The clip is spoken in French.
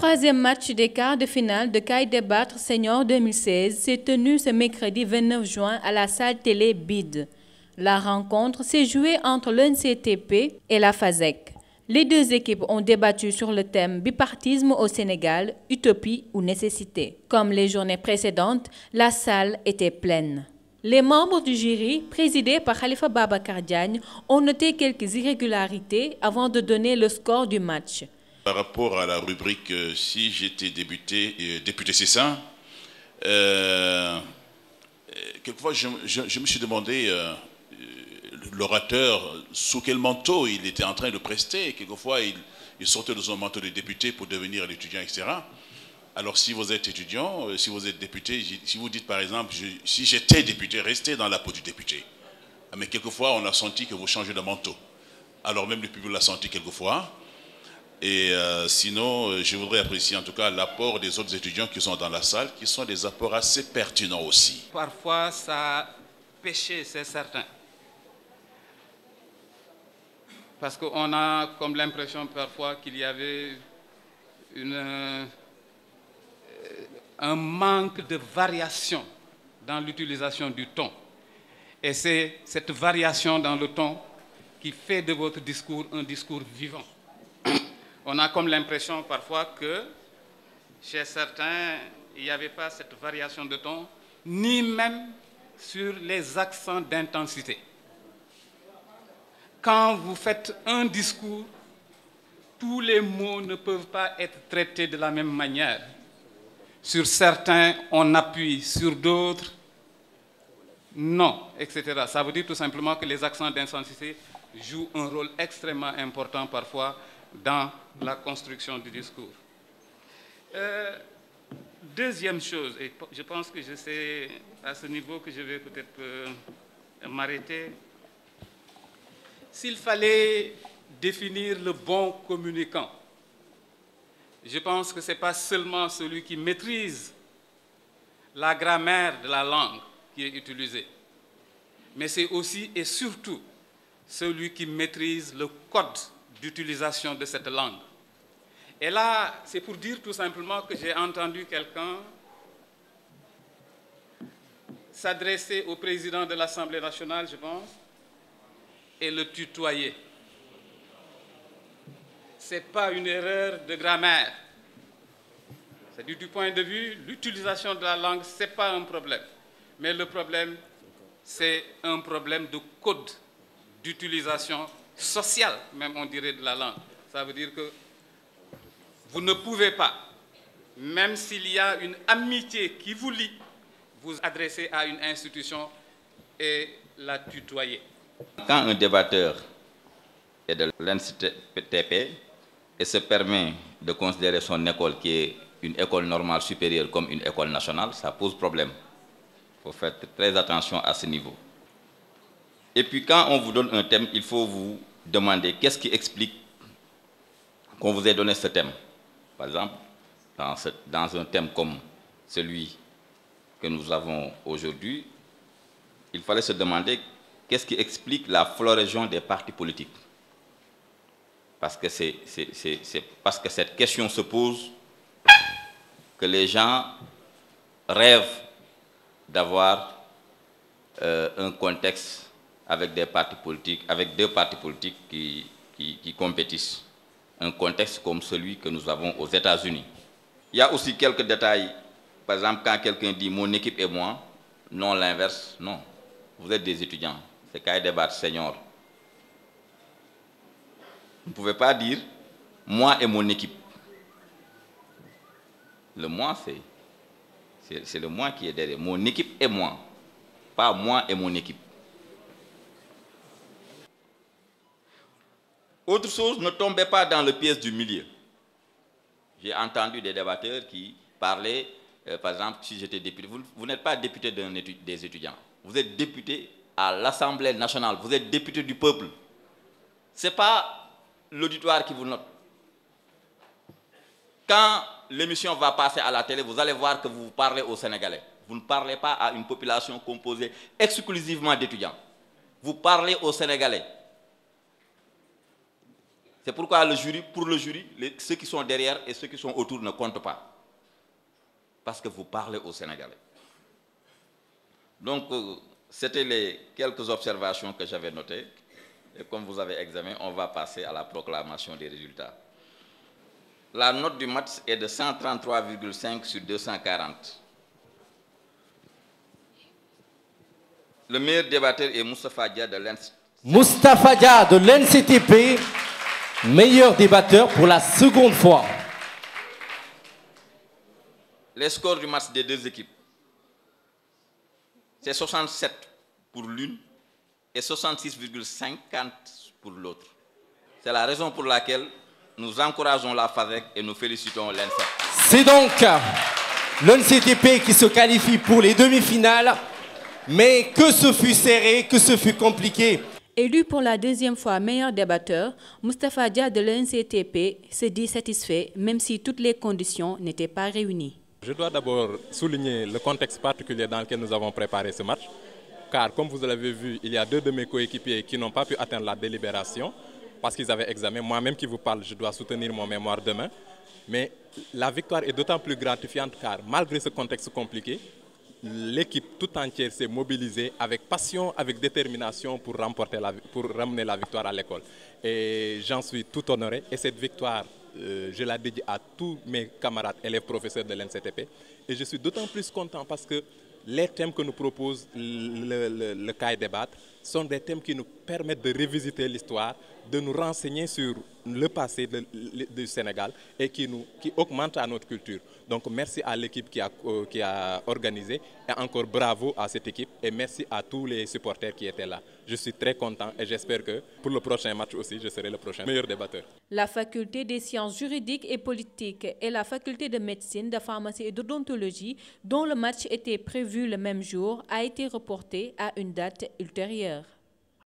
troisième match des quarts de finale de CAI Débattre Senior 2016 s'est tenu ce mercredi 29 juin à la salle télé BID. La rencontre s'est jouée entre l'NCTP et la FASEC. Les deux équipes ont débattu sur le thème bipartisme au Sénégal, utopie ou nécessité. Comme les journées précédentes, la salle était pleine. Les membres du jury, présidés par Khalifa Babacar Diagne, ont noté quelques irrégularités avant de donner le score du match. Par rapport à la rubrique « Si j'étais député, c'est ça », quelquefois je me suis demandé l'orateur sous quel manteau il était en train de prester. Quelquefois il sortait de son manteau de député pour devenir l'étudiant, etc. Alors si vous êtes étudiant, si vous êtes député, si vous dites par exemple « Si j'étais député, restez dans la peau du député ». Mais quelquefois on a senti que vous changez de manteau. Alors même le public l'a senti quelquefois. Et sinon, je voudrais apprécier en tout cas l'apport des autres étudiants qui sont dans la salle, qui sont des apports assez pertinents aussi. Parfois, ça a péché, c'est certain. Parce qu'on a comme l'impression parfois qu'il y avait un manque de variation dans l'utilisation du ton. Et c'est cette variation dans le ton qui fait de votre discours un discours vivant. On a comme l'impression parfois que chez certains, il n'y avait pas cette variation de ton, ni même sur les accents d'intensité. Quand vous faites un discours, tous les mots ne peuvent pas être traités de la même manière. Sur certains, on appuie, sur d'autres, non, etc. Ça veut dire tout simplement que les accents d'intensité jouent un rôle extrêmement important parfois dans la construction du discours. Deuxième chose, et je pense que je sais à ce niveau que je vais peut-être m'arrêter, s'il fallait définir le bon communicant, je pense que ce n'est pas seulement celui qui maîtrise la grammaire de la langue qui est utilisée, mais c'est aussi et surtout celui qui maîtrise le code d'utilisation de cette langue. Et là, c'est pour dire tout simplement que j'ai entendu quelqu'un s'adresser au président de l'Assemblée nationale, je pense, et le tutoyer. Ce n'est pas une erreur de grammaire. C'est-à-dire du point de vue, l'utilisation de la langue, ce n'est pas un problème. Mais le problème, c'est un problème de code d'utilisation sociale, même on dirait, de la langue. Ça veut dire que vous ne pouvez pas, même s'il y a une amitié qui vous lie, vous adresser à une institution et la tutoyer. Quand un débatteur est de l'NCTP et se permet de considérer son école qui est une école normale supérieure comme une école nationale, ça pose problème. Il faut faire très attention à ce niveau. Et puis quand on vous donne un thème, il faut vous demander qu'est-ce qui explique qu'on vous ait donné ce thème. Par exemple, dans un thème comme celui que nous avons aujourd'hui, il fallait se demander qu'est-ce qui explique la floraison des partis politiques. Parce que c'est parce que cette question se pose que les gens rêvent d'avoir un contexte avec des partis politiques, avec deux partis politiques qui compétissent. Un contexte comme celui que nous avons aux États-Unis. Il y a aussi quelques détails. Par exemple, quand quelqu'un dit « mon équipe et moi », non l'inverse, non. Vous êtes des étudiants, c'est CAI Débattre Senior. Vous ne pouvez pas dire « moi et mon équipe ». Le « moi », c'est le « moi » qui est derrière. Mon équipe et moi, pas moi et mon équipe. Autre chose, ne tombez pas dans le piège du milieu. J'ai entendu des débatteurs qui parlaient, par exemple, si j'étais député, vous n'êtes pas député des étudiants, vous êtes député à l'Assemblée nationale, vous êtes député du peuple. Ce n'est pas l'auditoire qui vous note. Quand l'émission va passer à la télé, vous allez voir que vous parlez aux Sénégalais. Vous ne parlez pas à une population composée exclusivement d'étudiants. Vous parlez aux Sénégalais. C'est pourquoi pour le jury, ceux qui sont derrière et ceux qui sont autour ne comptent pas. Parce que vous parlez aux Sénégalais. Donc, c'était les quelques observations que j'avais notées. Et comme vous avez examiné, on va passer à la proclamation des résultats. La note du match est de 133,5 sur 240. Le meilleur débatteur est Moustapha Dia de l'NCTP. Moustapha Dia de l'NCTP, meilleur débatteur pour la seconde fois. Les scores du match des deux équipes, c'est 67 pour l'une et 66,50 pour l'autre. C'est la raison pour laquelle nous encourageons la FASEG et nous félicitons l'NCTP. C'est donc l'NCTP qui se qualifie pour les demi-finales. Mais que ce fut serré, que ce fut compliqué. Élu pour la deuxième fois meilleur débatteur, Moustapha Dia de l'NCTP se dit satisfait, même si toutes les conditions n'étaient pas réunies. Je dois d'abord souligner le contexte particulier dans lequel nous avons préparé ce match, car comme vous l'avez vu, il y a deux de mes coéquipiers qui n'ont pas pu atteindre la délibération parce qu'ils avaient examiné. Moi-même qui vous parle, je dois soutenir mon mémoire demain. Mais la victoire est d'autant plus gratifiante car malgré ce contexte compliqué, l'équipe tout entière s'est mobilisée avec passion, avec détermination pour ramener la victoire à l'école. Et j'en suis tout honoré. Et cette victoire, je la dédie à tous mes camarades élèves professeurs de l'NCTP. Et je suis d'autant plus content parce que les thèmes que nous propose le CAI Débat sont des thèmes qui nous permettent de revisiter l'histoire, de nous renseigner sur le passé du Sénégal et qui augmentent à notre culture. Donc merci à l'équipe qui a organisé et encore bravo à cette équipe et merci à tous les supporters qui étaient là. Je suis très content et j'espère que pour le prochain match aussi, je serai le prochain meilleur débatteur. La faculté des sciences juridiques et politiques et la faculté de médecine, de pharmacie et d'odontologie, dont le match était prévu le même jour, a été reporté à une date ultérieure.